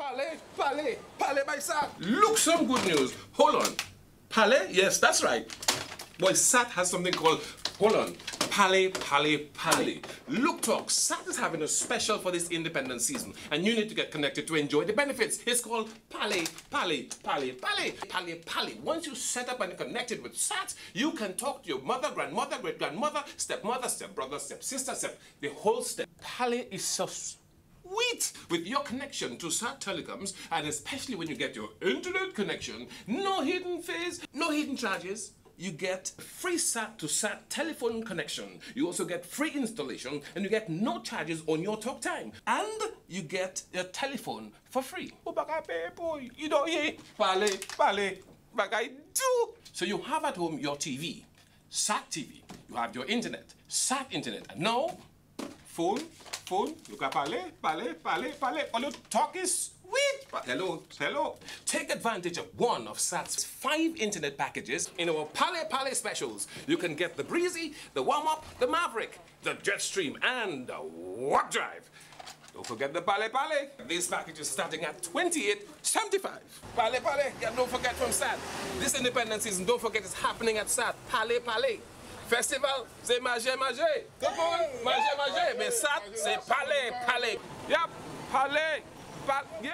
Palais by SAT. Look, some good news. Hold on. Palais? Yes, that's right. Boy, SAT has something called, hold on, Palais. Look, talk, SAT is having a special for this independence season, and you need to get connected to enjoy the benefits. It's called Palais. Once you set up and connected with SAT, you can talk to your mother, grandmother, great-grandmother, stepmother, stepbrother, stepsister, the whole step. Palais is so sweet with your connection to SAT telecoms, and especially when you get your internet connection, no hidden fees, no hidden charges. You get free SAT to SAT telephone connection. You also get free installation, and you get no charges on your talk time. And you get your telephone for free. Oh, baka pay, boy. You don't hear? Palais. Baka do. So you have at home your TV, SAT TV. You have your internet, SAT internet. And now, phone. Look at Palais. All your talk is sweet. Hello. Take advantage of one of SAT's 5 internet packages in our Palais specials. You can get the Breezy, the Warm-Up, the Maverick, the Jetstream, and the Warp Drive. Don't forget the Palais. These packages starting at $28.75. Palais. Yeah, don't forget from SAT. This independence season, don't forget it's happening at SAT. Palais. Festival, c'est manger. Tout le monde, manger. Mais SAT, c'est Palais. Yep, Palais. Yes.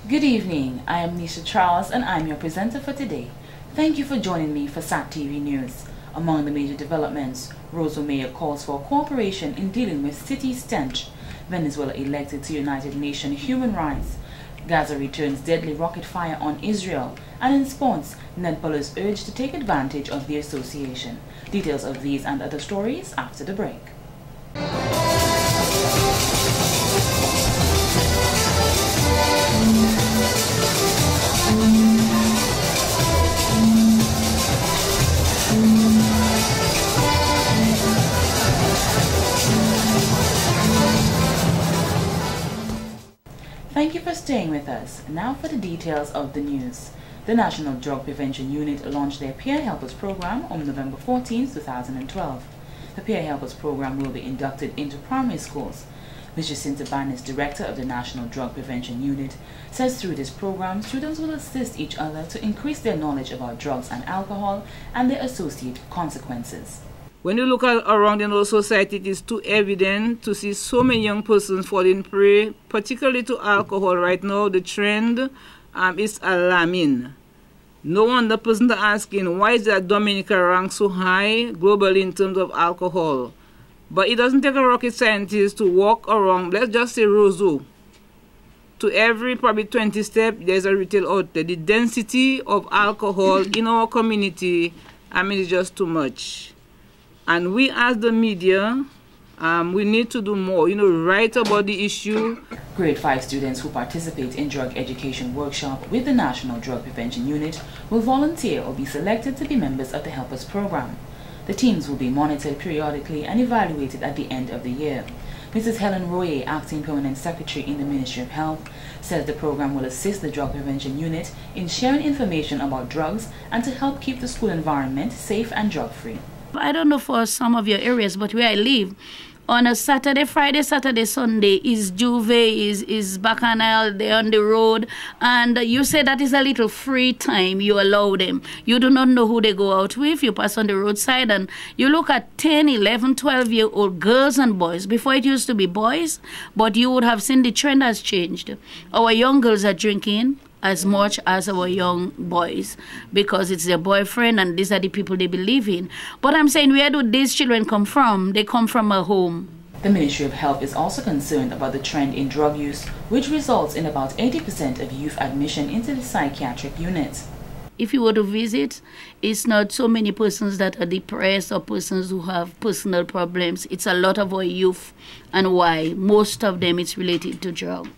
Good evening, I am Nisha Charles and I'm your presenter for today. Thank you for joining me for SAT TV News. Among the major developments, Roseau Mayor calls for cooperation in dealing with city stench. Venezuela elected to United Nations Human Rights. Gaza returns deadly rocket fire on Israel. And in sports, netballers urged to take advantage of the association. Details of these and other stories after the break. Thank you for staying with us. Now for the details of the news. The National Drug Prevention Unit launched their Peer Helpers program on November 14, 2012. The Peer Helpers program will be inducted into primary schools. Ms. Jacinta Banes, director of the National Drug Prevention Unit, says through this program, students will assist each other to increase their knowledge about drugs and alcohol and their associated consequences. When you look around in our society, it is too evident to see so many young persons falling prey, particularly to alcohol. Right now, the trend is alarming. No wonder persons are asking, why is that Dominica ranked so high globally in terms of alcohol? But it doesn't take a rocket scientist to walk around, let's just say Roseau. To every probably 20 steps, there's a retail outlet. The density of alcohol in our community, is just too much. And we as the media, we need to do more, write about the issue. Grade 5 students who participate in drug education workshop with the National Drug Prevention Unit will volunteer or be selected to be members of the Helpers program. The teams will be monitored periodically and evaluated at the end of the year. Mrs. Helen Royer, Acting Permanent Secretary in the Ministry of Health, says the program will assist the Drug Prevention Unit in sharing information about drugs and to help keep the school environment safe and drug-free. I don't know for some of your areas, but where I live, on a Saturday, Friday, Saturday, Sunday, is Juve, is Bacchanal, they're on the road, and you say that is a little free time you allow them. You do not know who they go out with. You pass on the roadside and you look at 10, 11, 12-year-old girls and boys. Before it used to be boys, but you would have seen the trend has changed. Our young girls are drinking as much as our young boys because it's their boyfriend and these are the people they believe in. But I'm saying, where do these children come from? They come from a home. The Ministry of Health is also concerned about the trend in drug use, which results in about 80% of youth admission into the psychiatric unit. If you were to visit, it's not so many persons that are depressed or persons who have personal problems. It's a lot of our youth, and why? Most of them it's related to drugs.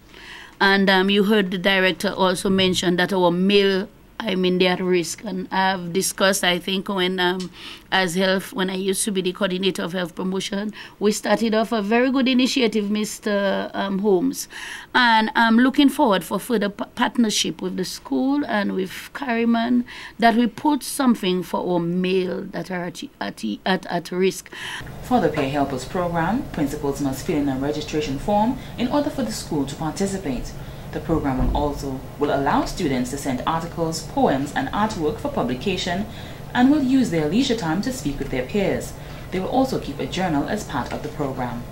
And you heard the director also mention that our male they're at risk. And I've discussed, I think, when when I used to be the coordinator of health promotion, we started off a very good initiative, Mr. Holmes. And I'm looking forward for further partnership with the school and with Carryman, that we put something for our male that are at risk. For the Peer Helpers program, principals must fill in a registration form in order for the school to participate. The program will allow students to send articles, poems, and artwork for publication, and will use their leisure time to speak with their peers. They will also keep a journal as part of the program.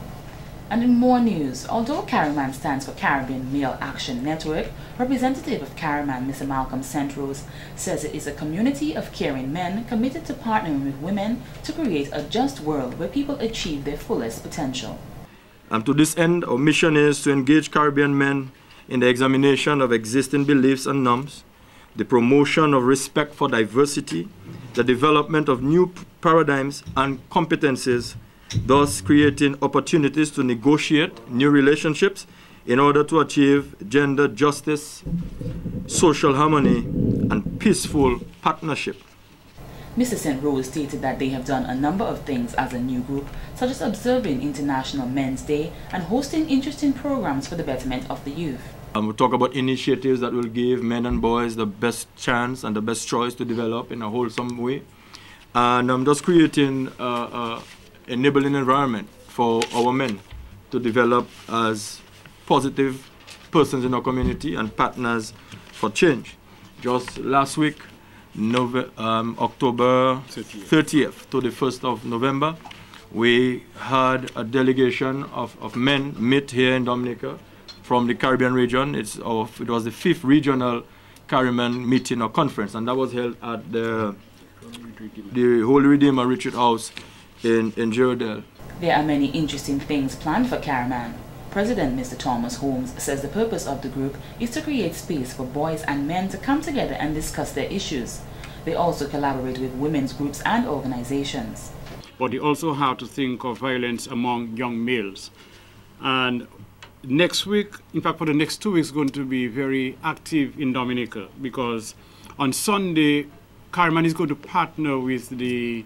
And in more news, although Carryman stands for Caribbean Male Action Network, representative of Carryman, Mr. Malcolm Centrose, says it is a community of caring men committed to partnering with women to create a just world where people achieve their fullest potential. And to this end, our mission is to engage Caribbean men in the examination of existing beliefs and norms, the promotion of respect for diversity, the development of new paradigms and competencies, thus creating opportunities to negotiate new relationships in order to achieve gender justice, social harmony, and peaceful partnership. Mr. Centrose stated that they have done a number of things as a new group, such as observing International Men's Day and hosting interesting programs for the betterment of the youth. We'll talk about initiatives that will give men and boys the best chance and the best choice to develop in a wholesome way. And I'm just creating an enabling environment for our men to develop as positive persons in our community and partners for change. Just last week, October 30th to the 1st of November, we had a delegation of men meet here in Dominica from the Caribbean region. It was the 5th regional Caribbean meeting or conference, and that was held at the Holy Redeemer Retreat House in Girardel. There are many interesting things planned for Carryman. President Mr. Thomas Holmes says the purpose of the group is to create space for boys and men to come together and discuss their issues. They also collaborate with women's groups and organizations. But they also have to think of violence among young males. And next week, in fact for the next 2 weeks, going to be very active in Dominica, because on Sunday, Carryman is going to partner with the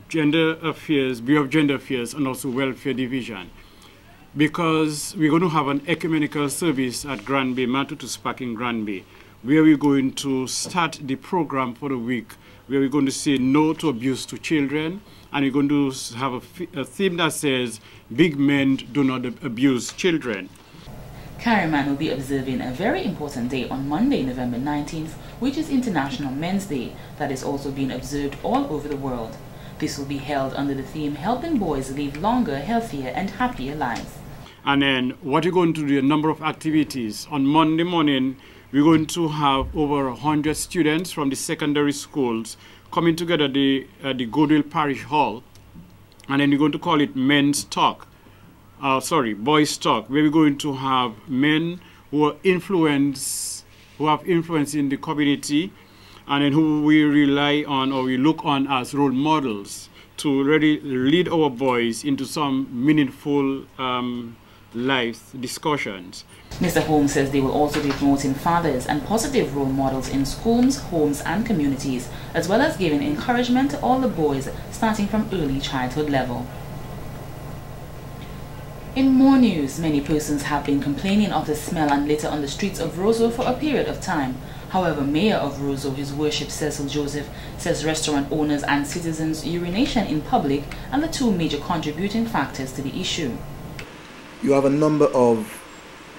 Gender Affairs, Bureau of Gender Affairs, and also Welfare Division, because we're going to have an ecumenical service at Granby, Matutus Park in Granby, where we're going to start the program for the week, where we're going to say no to abuse to children, and we're going to have a theme that says big men do not abuse children. Carryman will be observing a very important day on Monday, November 19th, which is International Men's Day, that is also being observed all over the world. This will be held under the theme Helping Boys Live Longer, Healthier and Happier Lives. And then what we're going to do, a number of activities. On Monday morning, we're going to have over 100 students from the secondary schools coming together at the Goodwill Parish Hall, and then we're going to call it Boys Talk, where we're going to have men who have influence in the community, and then who we rely on or we look on as role models to really lead our boys into some meaningful life discussions. Mr. Holmes says they will also be promoting fathers and positive role models in schools, homes and communities, as well as giving encouragement to all the boys starting from early childhood level. In more news, many persons have been complaining of the smell and litter on the streets of Roseau for a period of time. However, Mayor of Roseau, His Worship Cecil Joseph, says restaurant owners and citizens' urination in public are the two major contributing factors to the issue. You have a number of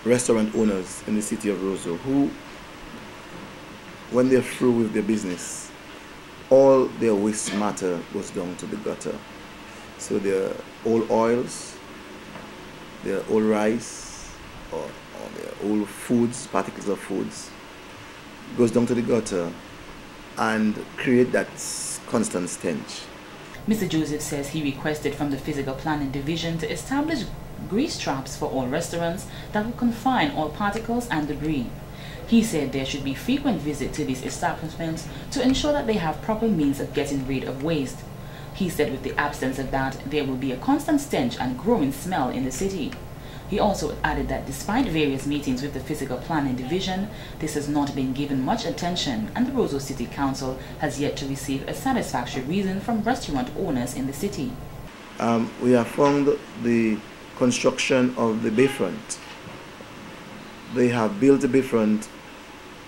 restaurant owners in the city of Roseau who, when they're through with their business, all their waste matter goes down to the gutter. So their old oils, their old rice, or their old foods, particles of foods, goes down to the gutter and create that constant stench. Mr. Joseph says he requested from the Physical Planning Division to establish grease traps for all restaurants that will confine all particles and debris. He said there should be frequent visits to these establishments to ensure that they have proper means of getting rid of waste. He said with the absence of that, there will be a constant stench and growing smell in the city. He also added that despite various meetings with the Physical Planning Division, this has not been given much attention, and the Roseau City Council has yet to receive a satisfactory reason from restaurant owners in the city. We have found the construction of the bayfront. They have built the bayfront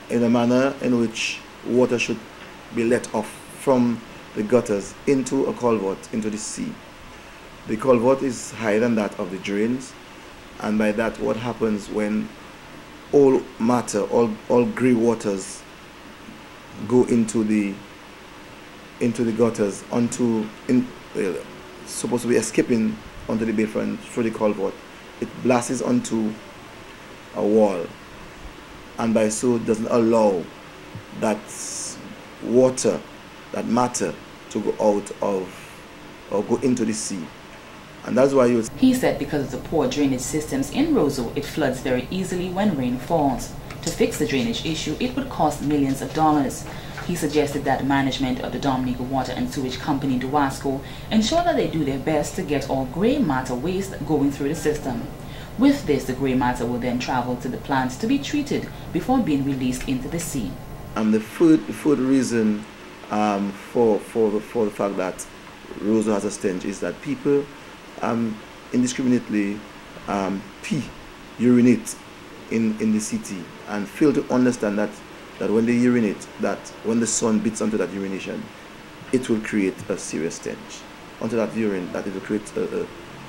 in a manner in which water should be let off from the gutters into a culvert, into the sea. The culvert is higher than that of the drains, and by that what happens when all matter, all grey waters go into the gutters, supposed to be escaping onto the bayfront through the culvert, it blasts onto a wall, and by so it doesn't allow that water, that matter, to go out of or go into the sea. And that's why he said because of the poor drainage systems in Roseau, it floods very easily when rain falls. To fix the drainage issue, it would cost millions of dollars. He suggested that management of the Dominica Water and Sewage Company, DOWASCO, ensure that they do their best to get all grey matter waste going through the system. With this, the grey matter will then travel to the plants to be treated before being released into the sea. The third reason for the fact that Roseau has a stench is that people indiscriminately urinate in the city and fail to understand that when they urinate, that when the sun beats onto that urination, it will create a serious stench. Onto that urine, that it will create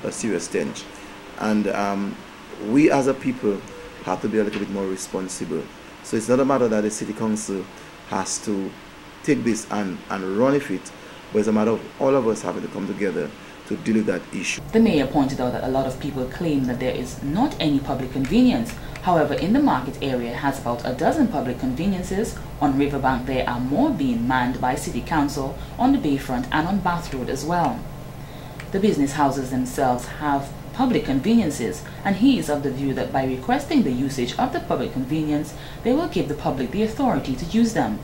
a serious stench. And we as a people have to be a little bit more responsible. So it's not a matter that the city council has to take this and run with it, but it's a matter of all of us having to come together to deal with that issue. The mayor pointed out that a lot of people claim that there is not any public convenience. However, in the market area, it has about a dozen public conveniences. On Riverbank, there are more being manned by City Council, on the Bayfront and on Bath Road as well. The business houses themselves have public conveniences, and he is of the view that by requesting the usage of the public convenience, they will give the public the authority to use them.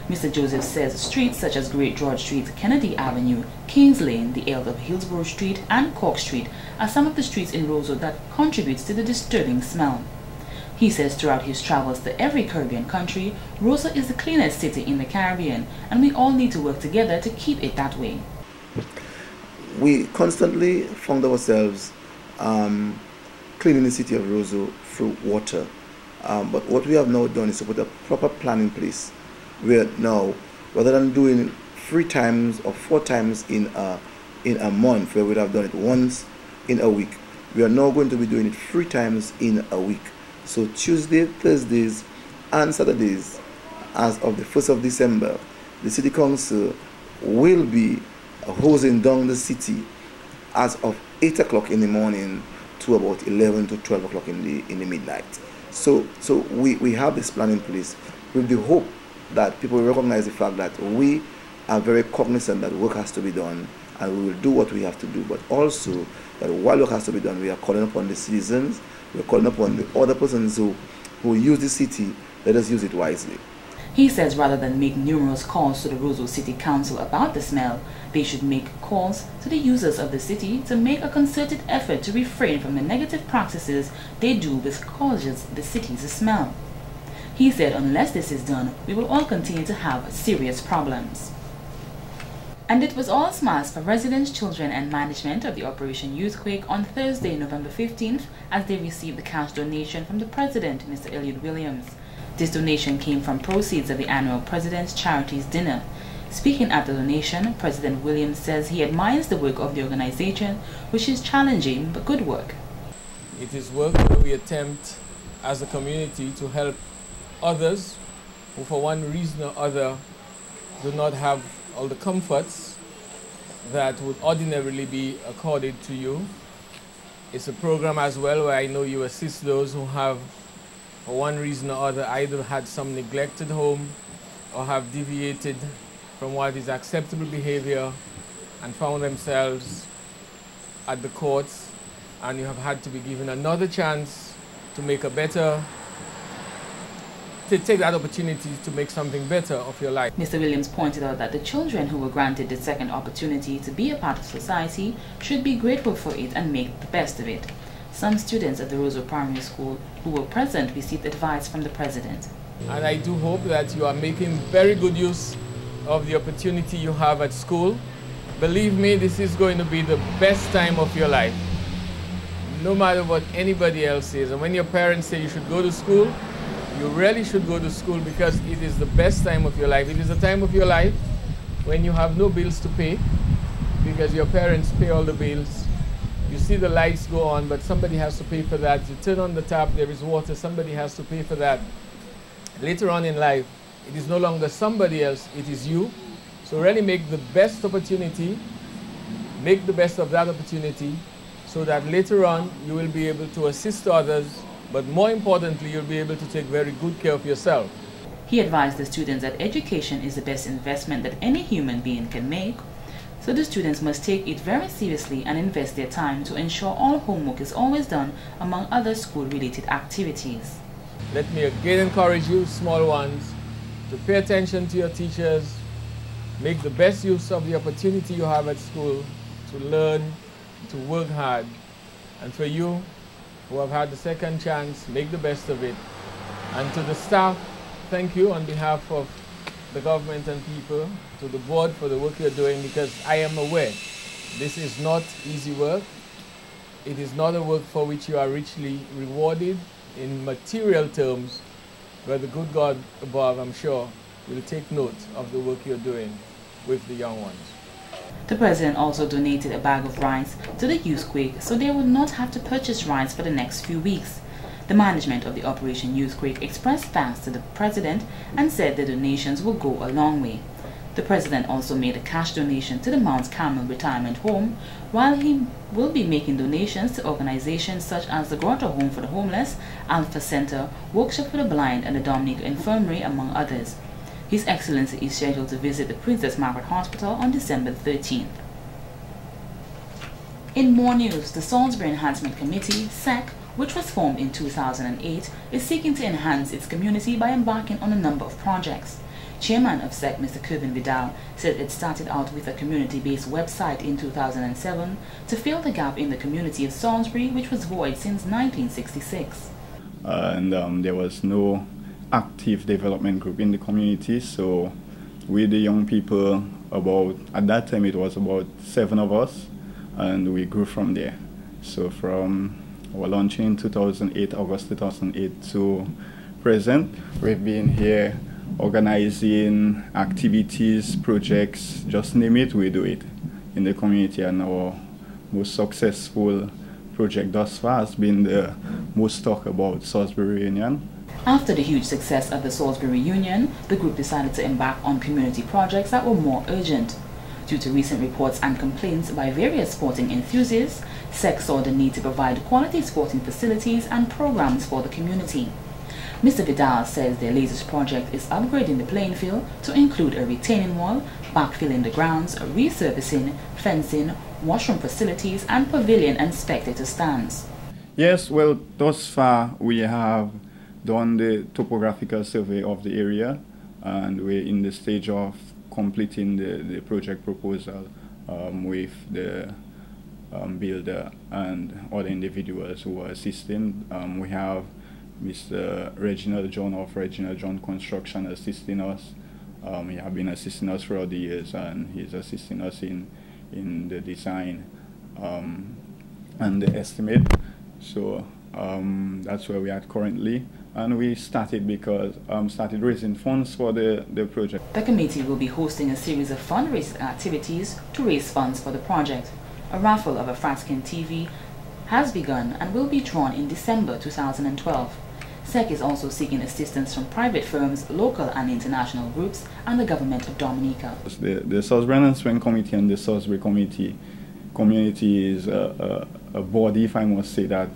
Mr. Joseph says streets such as Great George Street, Kennedy Avenue, Kings Lane, the Earl of Hillsborough Street and Cork Street are some of the streets in Roseau that contributes to the disturbing smell. He says throughout his travels to every Caribbean country, Roseau is the cleanest city in the Caribbean, and we all need to work together to keep it that way. We constantly found ourselves cleaning the city of Roseau through water. But what we have now done is to put a proper plan in place, where now, rather than doing 3 times or 4 times in a month, where we'd have done it once in a week, we are now going to be doing it 3 times in a week. So Tuesday, Thursdays and Saturdays, as of the 1st of December, the City Council will be hosing down the city as of 8 o'clock in the morning to about 11 to 12 o'clock in the midnight. So we have this plan in place with the hope that people recognize the fact that we are very cognizant that work has to be done, and we will do what we have to do, but also that while work has to be done, we are calling upon the citizens, we are calling upon the other persons who use the city, let us use it wisely. He says rather than make numerous calls to the Roseau City Council about the smell, they should make calls to the users of the city to make a concerted effort to refrain from the negative practices they do which causes the city's smell. He said unless this is done, we will all continue to have serious problems. And it was all smiles for residents, children and management of the Operation Youthquake on Thursday, November 15th, as they received the cash donation from the President, Mr. Elliot Williams. This donation came from proceeds of the annual President's Charities Dinner. Speaking at the donation, President Williams says he admires the work of the organization, which is challenging but good work. It is work where we attempt as a community to help others who for one reason or other do not have all the comforts that would ordinarily be accorded to you. It's a program as well where I know you assist those who have for one reason or other either had some neglected home or have deviated from what is acceptable behavior and found themselves at the courts, and you have had to be given another chance to make a better, to take that opportunity to make something better of your life. Mr. Williams pointed out that the children who were granted the second opportunity to be a part of society should be grateful for it and make the best of it. Some students at the Roseau Primary School who were present received advice from the president. And I do hope that you are making very good use of the opportunity you have at school. Believe me, this is going to be the best time of your life, no matter what anybody else says. And when your parents say you should go to school, you really should go to school, because it is the best time of your life. It is a time of your life when you have no bills to pay, because your parents pay all the bills. You see the lights go on, but somebody has to pay for that. You turn on the tap, there is water, somebody has to pay for that. Later on in life, it is no longer somebody else, it is you. So really make the best opportunity, make the best of that opportunity, so that later on you will be able to assist others, but more importantly, you'll be able to take very good care of yourself. He advised the students that education is the best investment that any human being can make, so the students must take it very seriously and invest their time to ensure all homework is always done, among other school-related activities. Let me again encourage you, small ones, to pay attention to your teachers, make the best use of the opportunity you have at school to learn, to work hard. And for you who have had the second chance, make the best of it. And to the staff, thank you on behalf of the government and people, to the board for the work you're doing, because I am aware this is not easy work. It is not a work for which you are richly rewarded in material terms, but the good God above, I'm sure, will take note of the work you're doing with the young ones. The president also donated a bag of rice to the Youthquake so they would not have to purchase rice for the next few weeks. The management of the Operation Youthquake expressed thanks to the president and said the donations will go a long way. The president also made a cash donation to the Mount Carmel Retirement Home, while he will be making donations to organizations such as the Grotto Home for the Homeless, Alpha Center, Workshop for the Blind, and the Dominica Infirmary, among others. His Excellency is scheduled to visit the Princess Margaret Hospital on December 13th. In more news, the Salisbury Enhancement Committee, SEC, which was formed in 2008, is seeking to enhance its community by embarking on a number of projects. Chairman of SEC, Mr. Kevin Vidal, said it started out with a community-based website in 2007 to fill the gap in the community of Salisbury, which was void since 1966. There was no active development group in the community, so with the young people, at that time it was about 7 of us, and we grew from there. So from our launching in 2008, August 2008 to present, we've been here organizing activities, projects, just name it, we do it in the community. And our most successful project thus far has been the most talked about Salisbury Reunion. After the huge success of the Salisbury Reunion, the group decided to embark on community projects that were more urgent. Due to recent reports and complaints by various sporting enthusiasts, SEC saw the need to provide quality sporting facilities and programs for the community. Mr. Vidal says their latest project is upgrading the playing field to include a retaining wall, backfilling the grounds, resurfacing, fencing, washroom facilities, and pavilion and spectator stands. Yes, well, thus far we have done the topographical survey of the area, and we're in the stage of completing the project proposal with the builder and other individuals who are assisting. We have Mr. Reginald John of Reginald John Construction assisting us. He has been assisting us throughout the years, and he's assisting us in the design and the estimate. So that's where we are currently. And we started started raising funds for the project. The committee will be hosting a series of fundraising activities to raise funds for the project. A raffle of a Fratskin TV has begun and will be drawn in December 2012. SEC is also seeking assistance from private firms, local and international groups, and the government of Dominica. The Salisbury Enhancement Committee and the Salisbury community is a body, if I must say that,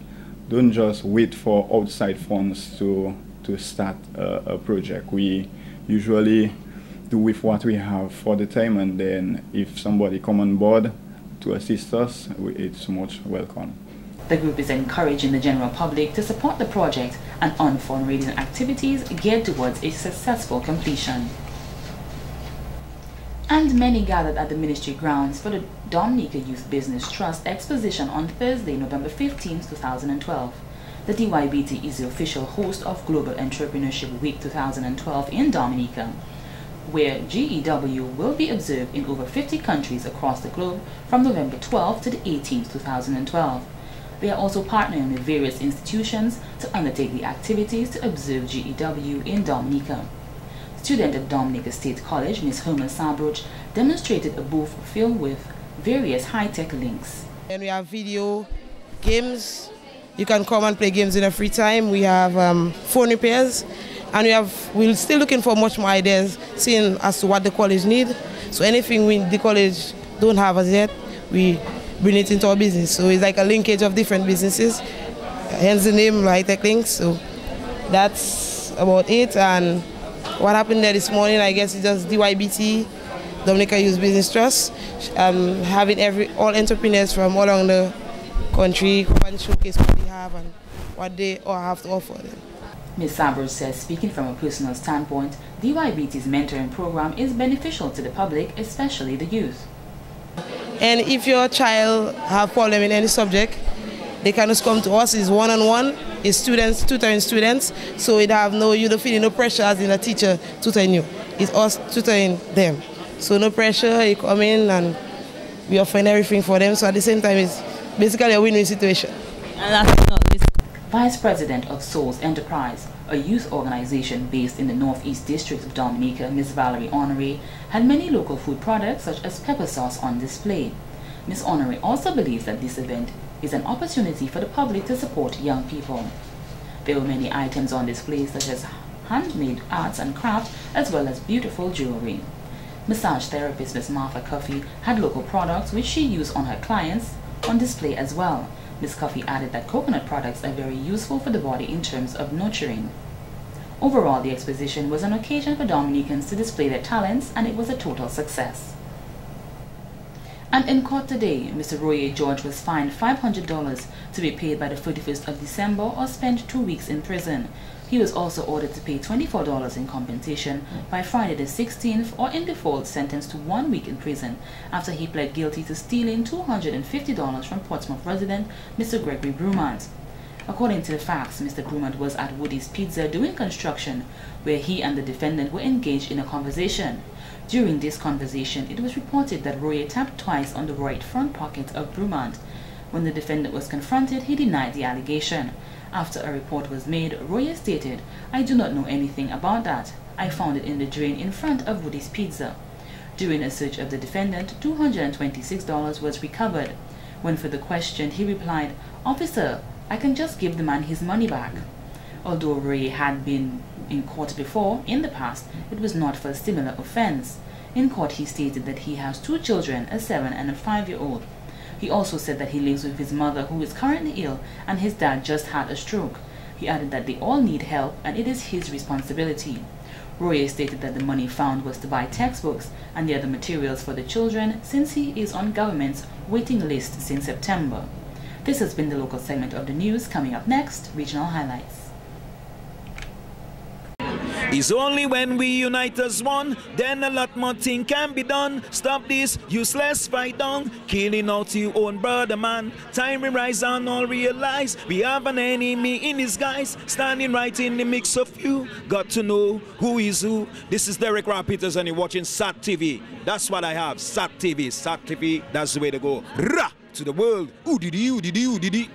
don't just wait for outside funds to start a project. We usually do with what we have for the time, and then if somebody come on board to assist us, it's much welcome. The group is encouraging the general public to support the project and on fundraising activities geared towards its successful completion. And and many gathered at the ministry grounds for the Dominica Youth Business Trust exposition on Thursday, November 15, 2012. The DYBT is the official host of Global Entrepreneurship Week 2012 in Dominica, where GEW will be observed in over 50 countries across the globe from November 12 to the 18th, 2012. They are also partnering with various institutions to undertake the activities to observe GEW in Dominica. Student at Dominica State College, Ms. Herman Sabroch, demonstrated a booth filled with various high-tech links. And we have video games. You can come and play games in a free time. We have phone repairs, and we're still looking for much more ideas, seeing as to what the college need. So anything the college don't have as yet, we bring it into our business. So it's like a linkage of different businesses, hence the name High-Tech Links. So that's about it. And what happened there this morning, I guess it's just DYBT, Dominica Youth Business Trust, having all entrepreneurs from all around the country come and showcase what they have and what they all have to offer them. Ms. Sabroch says, speaking from a personal standpoint, DYBT's mentoring program is beneficial to the public, especially the youth. And if your child have problem in any subject, they can just come to us. It's one-on-one. It's students tutoring students, so you don't feel no pressure as in a teacher tutoring you. It's us tutoring them. So no pressure. You come in and we offering everything for them. So at the same time, it's basically a win-win situation. Vice President of Souls Enterprise, a youth organization based in the Northeast District of Dominica, Ms. Valerie Honore, had many local food products such as pepper sauce on display. Ms. Honore also believes that this event is an opportunity for the public to support young people. There were many items on display such as handmade arts and crafts as well as beautiful jewelry. Massage therapist Ms. Martha Cuffey had local products which she used on her clients on display as well. Ms. Cuffey added that coconut products are very useful for the body in terms of nurturing. Overall, the exposition was an occasion for Dominicans to display their talents, and it was a total success. And in court today, Mr. Royer George was fined $500 to be paid by the 31st of December or spend 2 weeks in prison. He was also ordered to pay $24 in compensation by Friday the 16th or in default sentenced to 1 week in prison after he pled guilty to stealing $250 from Portsmouth resident Mr. Gregory Brumant. According to the facts, Mr. Brumant was at Woody's Pizza doing construction where he and the defendant were engaged in a conversation. During this conversation, it was reported that Royer tapped twice on the right front pocket of Brumant. When the defendant was confronted, he denied the allegation. After a report was made, Royer stated, "I do not know anything about that. I found it in the drain in front of Woody's Pizza." During a search of the defendant, $226 was recovered. When further questioned, he replied, "Officer, I can just give the man his money back." Although Royer had been in court before, in the past, it was not for a similar offense. In court, he stated that he has 2 children, a 7- and a 5-year-old. He also said that he lives with his mother, who is currently ill, and his dad just had a stroke. He added that they all need help, and it is his responsibility. Royer stated that the money found was to buy textbooks and the other materials for the children, since he is on government's waiting list since September. This has been the local segment of the news. Coming up next, regional highlights. It's only when we unite as one, then a lot more thing can be done. Stop this useless fight down, killing out your own brother man. Time we rise and all realize we have an enemy in disguise, standing right in the mix of you. Got to know who is who. This is Derek Rapiters and you're watching SAT TV. That's what I have, SAT TV. SAT TV, that's the way to go. Rah! To the world. Ooh diddy, ooh diddy, ooh diddy.